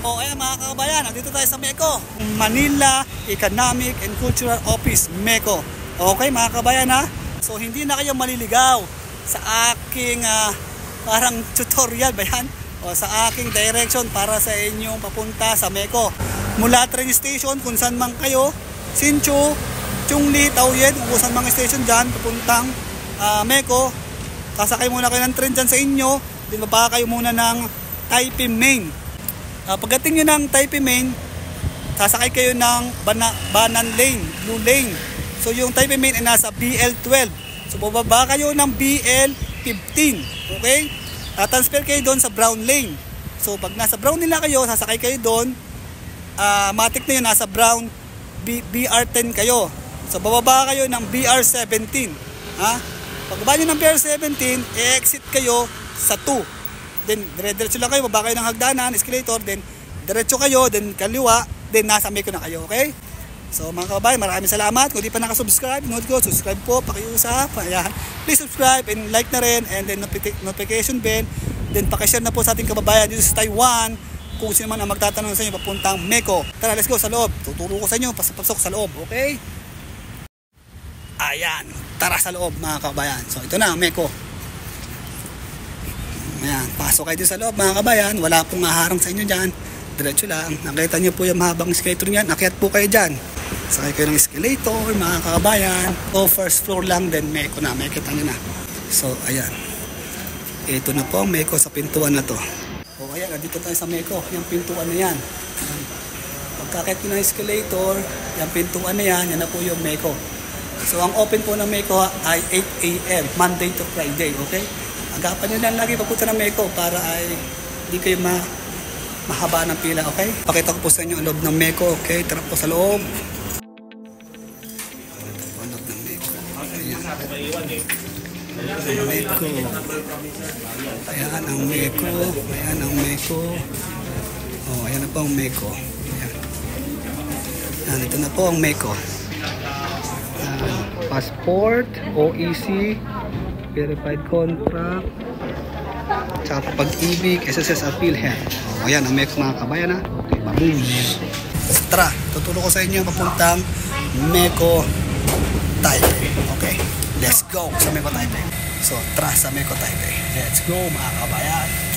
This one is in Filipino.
O ayan mga kabayan, nandito tayo sa MECO, Manila Economic and Cultural Office, MECO. Okay mga kabayan ha? So hindi na kayo maliligaw sa aking parang tutorial ba yan? O sa aking direction para sa inyong papunta sa MECO. Mula train station kung saan man kayo, Hsinchu, Chungli, Taoyuan, kung saan mga station dyan, papuntang MECO. Sasakay muna kayo ng train dyan sa inyo, din baba kayo muna ng Taipei Main. Pagdating nyo ng Taipei Main, sasakay kayo ng Banan Lane, Blue Lane. So yung Taipei Main ay nasa BL12. So bababa kayo ng BL15. Okay? Transfer kayo doon sa Brown Lane. So pag nasa Brown nila kayo, sasakay kayo doon. Matik na yun, nasa Brown BR10 kayo. So bababa kayo ng BR17. Pagbaba nyo ng BR17, i-exit kayo sa 2. Then dire-diretso lang kayo, baba kayo ng hagdanan, escalator, then diretso kayo, then kaliwa, then nasa MECO na kayo, okay? So mga kababayan, maraming salamat. Kung di pa nakasubscribe, subscribe po, pakiusap. Ayan. Please subscribe and like na rin, and then notification bell. Then pakishare na po sa ating kababayan dito sa Taiwan, kung sino man ang magtatanong sa inyo papuntang MECO. Tara, let's go sa loob. Tuturo ko sa inyo, pasok sa loob, okay? Ayan, tara sa loob mga kababayan. So ito na ang MECO. Ayan, pasok kayo sa loob mga kabayan. Wala pong haharang sa inyo dyan. Diretso lang. Nakita nyo po yung mahabang escalator niyan. Akyat po kayo dyan. Sakay kayo ng escalator mga kabayan. O first floor lang, then MECO na. Makikita nyo na. So ayan. Ito na po ang MECO sa pintuan na to. O ayan, dito tayo sa MECO. Yung pintuan na yan. Pagkakit nyo ng escalator, yung pintuan na yan, yan na po yung MECO. So ang open po ng MECO ay 8 AM, Monday to Friday. Okay? Agapan nyo lang lagi papunta ng MECO para ay hindi kayo mahaba ng pila, okay? Pakita ko po sa inyo ang loob ng MECO, okay? Tara po sa loob. Ito po ang loob ng MECO. Ayan. MECO. Ayan ang MECO. Ayan ang MECO. Oh, ayan na po ang MECO. Ayan. Ayan, ito na po ang MECO. Passport, OEC, verified contract, tsaka pag-ibig, SSS appeal health. O ayan ang MECO mga kabayan ha. Okay, baboos. Tara, tuturo ko sa inyo papuntang MECO Taipei. Okay, let's go sa MECO Taipei. So tara sa MECO Taipei. Let's go mga kabayan.